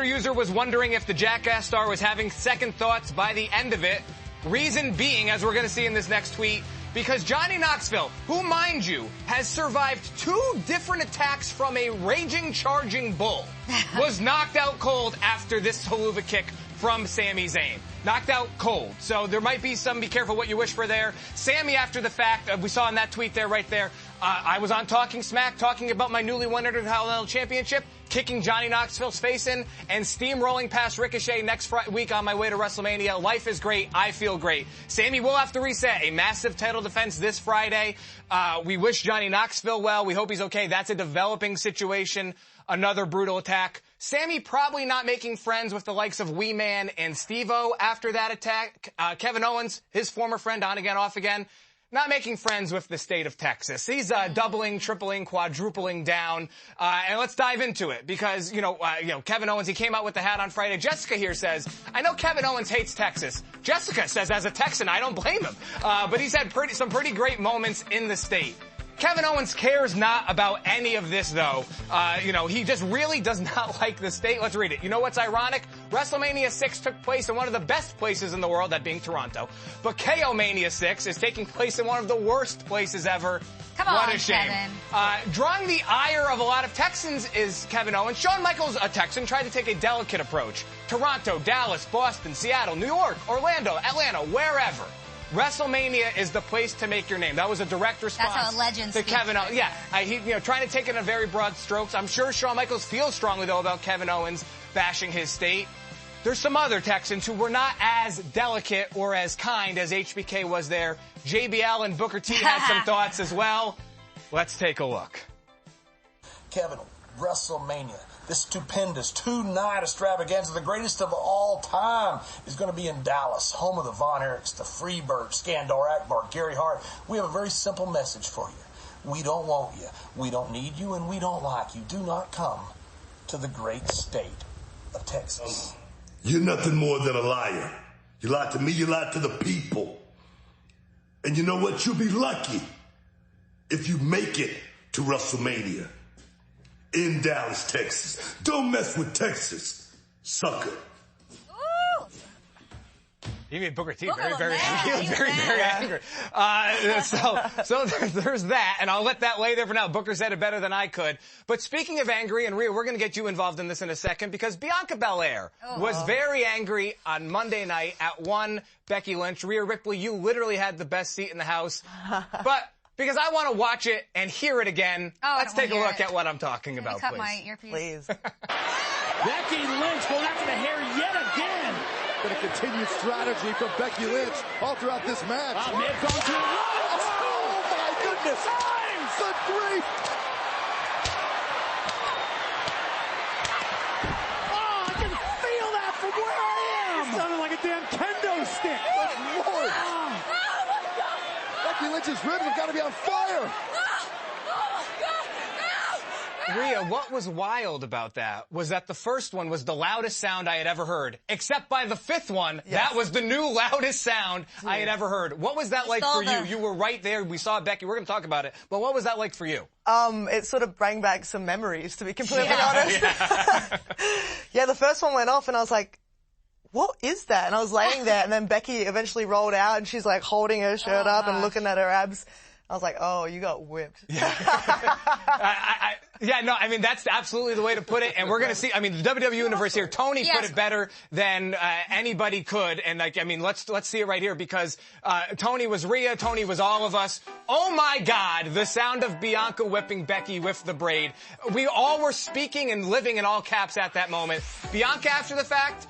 user was wondering if the Jackass star was having second thoughts by the end of it. Reason being, as we're going to see in this next tweet, because Johnny Knoxville, who, mind you, has survived 2 different attacks from a raging, charging bull, was knocked out cold after this haluva kick from Sami Zayn. Knocked out cold. So there might be some, be careful what you wish for there. Sami, after the fact, we saw in that tweet there, right there, I was on Talking Smack, talking about my newly won Intercontinental Championship, kicking Johnny Knoxville's face in, and steamrolling past Ricochet next week on my way to WrestleMania. Life is great. I feel great. Sami will have to reset a massive title defense this Friday. We wish Johnny Knoxville well. We hope he's okay. That's a developing situation. Another brutal attack. Sami probably not making friends with the likes of Wee Man and Steve-O after that attack. Kevin Owens, his former friend, on again, off again, not making friends with the state of Texas. He's doubling, tripling, quadrupling down. And let's dive into it because, Kevin Owens, he came out with the hat on Friday. Jessica here says, I know Kevin Owens hates Texas. Jessica says, as a Texan, I don't blame him. But he's had some pretty great moments in the state. Kevin Owens cares not about any of this, though. He just really does not like the state. Let's read it. You know what's ironic? WrestleMania 6 took place in one of the best places in the world, that being Toronto. But KO Mania 6 is taking place in one of the worst places ever. Come on, what a shame. Kevin. Drawing the ire of a lot of Texans is Kevin Owens. Shawn Michaels, a Texan, tried to take a delicate approach. Toronto, Dallas, Boston, Seattle, New York, Orlando, Atlanta, wherever. WrestleMania is the place to make your name. That was a direct response. That's how legends to Kevin Owens. Yeah, trying to take it in very broad strokes. I'm sure Shawn Michaels feels strongly, though, about Kevin Owens bashing his state. There's some other Texans who were not as delicate or as kind as HBK was there. JBL and Booker T had some thoughts as well. Let's take a look. Kevin, WrestleMania, this stupendous 2-night extravaganza, the greatest of all time, is going to be in Dallas, home of the Von Erichs, the Freebirds, Skandor Akbar, Gary Hart. We have a very simple message for you. We don't want you, we don't need you, and we don't like you. Do not come to the great state of Texas. You're nothing more than a liar. You lied to me, you lied to the people. And you know what? You'll be lucky if you make it to WrestleMania in Dallas, Texas. Don't mess with Texas, sucker. He made Booker T very angry. So there's that, and I'll let that lay there for now. Booker said it better than I could. But speaking of angry, and Rhea, we're going to get you involved in this in a second, because Bianca Belair was very angry on Monday night at one Becky Lynch. Rhea Ripley, you literally had the best seat in the house. But because I want to watch it and hear it again, let's take a look at what I'm talking about, cut please. my earpiece. Please. Becky Lynch going after the hair yet again. Been a continued strategy from Becky Lynch all throughout this match. May have gone too long. Oh my goodness! Good grief! Oh, I can feel that from where I am. It sounded like a damn kendo stick. Good Lord! Becky Lynch's ribs have got to be on fire. Rhea, what was wild about that was that the first one was the loudest sound I had ever heard. Except by the fifth one, that was the new loudest sound I had ever heard. What was that like for you? You were right there. We saw Becky. We're going to talk about it. But what was that like for you? It sort of brought back some memories, to be completely honest. Yeah, the first one went off and I was like, what is that? And I was laying there and then Becky eventually rolled out and she's like holding her shirt up and looking at her abs. I was like, oh, you got whipped. Yeah. I mean, that's absolutely the way to put it. And we're going to see, I mean, the WWE Universe here, Tony put it better than anybody could. And let's see it right here because Tony was Rhea, Tony was all of us. Oh my God, the sound of Bianca whipping Becky with the braid. We all were speaking and living in all caps at that moment. Bianca, after the fact,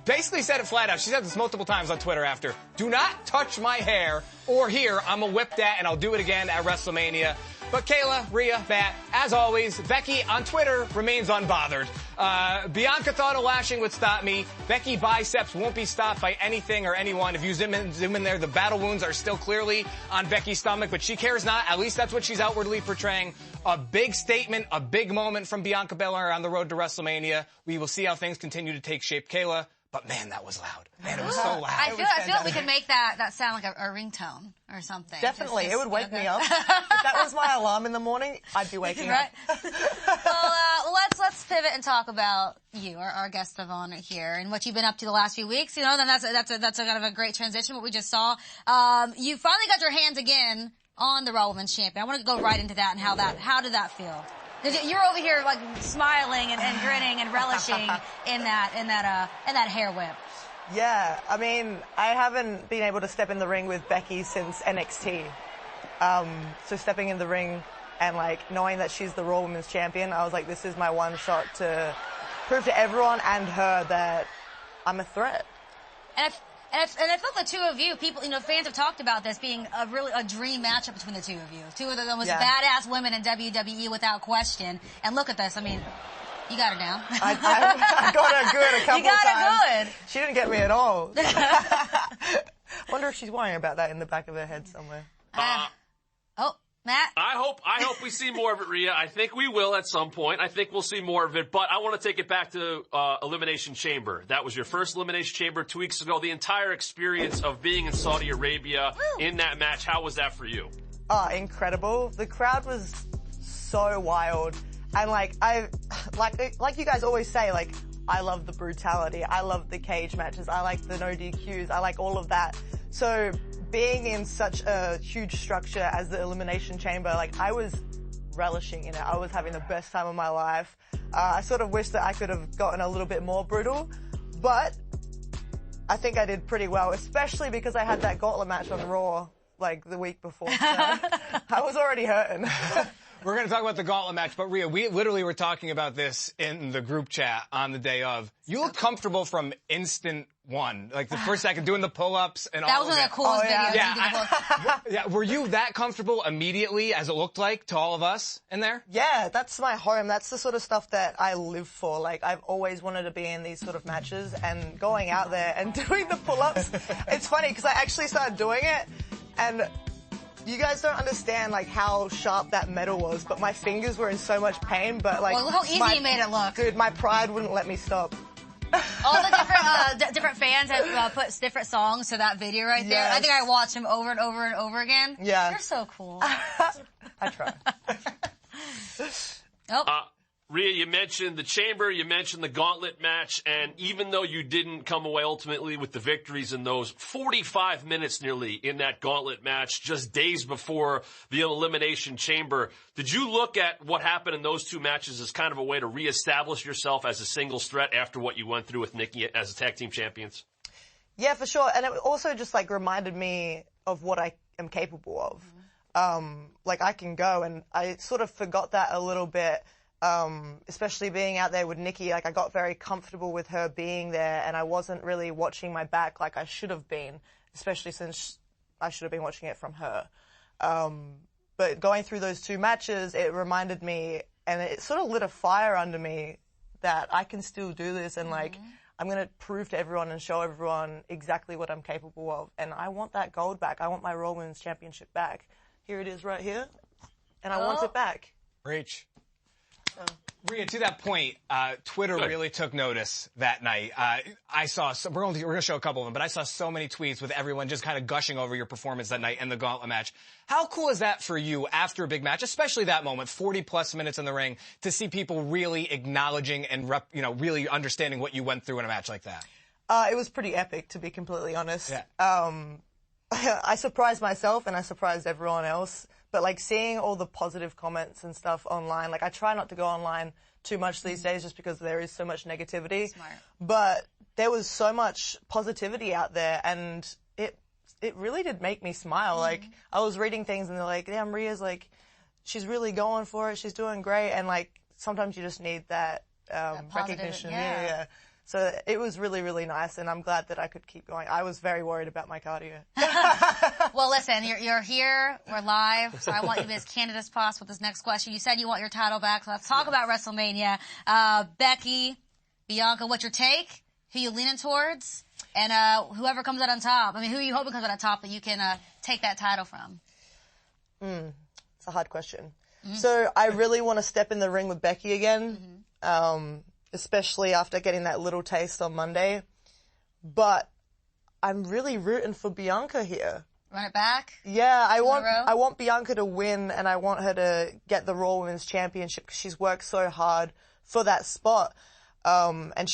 basically said it flat out. She said this multiple times on Twitter after. Do not touch my hair or here. I'm going to whip that and I'll do it again at WrestleMania. But Kayla, Rhea, Matt, as always, Becky on Twitter remains unbothered. Bianca thought a lashing would stop me. Becky biceps won't be stopped by anything or anyone. If you zoom in there, the battle wounds are still clearly on Becky's stomach, but she cares not. At least that's what she's outwardly portraying. A big statement, a big moment from Bianca Belair on the road to WrestleMania. We will see how things continue to take shape. Kayla, but man, that was loud. Man, it was so loud. I feel like we could make that sound like a ringtone or something. Definitely. It would wake me up. If that was my alarm in the morning, I'd be waking up. Well, let's let's pivot and talk about you, our guest of honor here, and what you've been up to the last few weeks. You know, then that's a kind of a great transition. What we just saw, you finally got your hands again on the Raw Women's Champion. I want to go right into that and how did that feel? You're over here like smiling and grinning and relishing in that hair whip. Yeah, I mean, I haven't been able to step in the ring with Becky since NXT. So stepping in the ring and like knowing that she's the Raw Women's Champion, I was like, this is my one shot to prove to everyone and her that I'm a threat. And I felt the two of you, people, you know, fans have talked about this being a dream matchup between the two of you. Two of the most badass women in WWE without question. And look at this, I mean, you got her down. I got her good a couple times. You got her good. She didn't get me at all. Wonder if she's worrying about that in the back of her head somewhere. Matt? I hope we see more of it, Rhea. I think we will at some point. I think we'll see more of it. But I want to take it back to Elimination Chamber. That was your first Elimination Chamber 2 weeks ago. The entire experience of being in Saudi Arabia in that match, how was that for you? Oh, incredible. The crowd was so wild. And like you guys always say, like, I love the brutality. I love the cage matches. I like the no DQs. I like all of that. So being in such a huge structure as the Elimination Chamber, like, I was relishing in it. I was having the best time of my life. I sort of wish that I could have gotten a little bit more brutal, but I think I did pretty well, especially because I had that gauntlet match on Raw, like, the week before. So I was already hurting. We're going to talk about the gauntlet match, but Rhea, we literally were talking about this in the group chat on the day of. You looked comfortable from instant one, like the first second, doing the pull-ups and all of it. That was one of the coolest videos. Yeah, were you that comfortable immediately, as it looked like to all of us in there? Yeah, that's my home. That's the sort of stuff that I live for. Like, I've always wanted to be in these sort of matches, and going out there and doing the pull-ups. It's funny because I actually started doing it, and you guys don't understand, like, how sharp that metal was, but my fingers were in so much pain, but, like... Well, look how easy you made it look. Dude, my pride wouldn't let me stop. All the different fans have put different songs to that video right there. I think I watched him over and over and over again. Yeah. You're so cool. I try. Rhea, you mentioned the Chamber, you mentioned the Gauntlet match, and even though you didn't come away ultimately with the victories in those 45 minutes nearly in that Gauntlet match, just days before the Elimination Chamber, did you look at what happened in those two matches as kind of a way to reestablish yourself as a singles threat after what you went through with Nikki as tag team champions? Yeah, for sure. And it also just, like, reminded me of what I am capable of. Like, I can go, and I sort of forgot that a little bit. Especially being out there with Nikki, like, I got very comfortable with her being there, and I wasn't really watching my back like I should have been, especially since I should have been watching it from her. But going through those two matches, it reminded me, and it sort of lit a fire under me that I can still do this, and like, I'm going to prove to everyone and show everyone exactly what I'm capable of. And I want that gold back. I want my Raw Women's Championship back. Here it is right here, and I want it back. Reach. Rhea, to that point, Twitter really took notice that night. I saw, we're going to show a couple of them, but I saw so many tweets with everyone just kind of gushing over your performance that night in the Gauntlet match. How cool is that for you after a big match, especially that moment, 40-plus minutes in the ring, to see people really acknowledging and really understanding what you went through in a match like that? It was pretty epic, to be completely honest. Yeah. I surprised myself and I surprised everyone else. But, like, seeing all the positive comments and stuff online, like, I try not to go online too much these days just because there is so much negativity. Smart. But there was so much positivity out there, and it really did make me smile. Like, I was reading things and they're like, damn, Rhea's, like, she's really going for it, she's doing great. And, like, sometimes you just need that recognition. Yeah. So it was really, really nice, and I'm glad that I could keep going. I was very worried about my cardio. Well, listen, you're here, we're live, so I want you to be as candid as possible with this next question. You said you want your title back, so let's talk about WrestleMania. Becky, Bianca, what's your take? Who you leaning towards? And whoever comes out on top. I mean, who you hoping comes out on top that you can take that title from? It's a hard question. So I really want to step in the ring with Becky again. Especially after getting that little taste on Monday. But I'm really rooting for Bianca here. Run it back? Yeah, I want Bianca to win, and I want her to get the Raw Women's Championship because she's worked so hard for that spot. And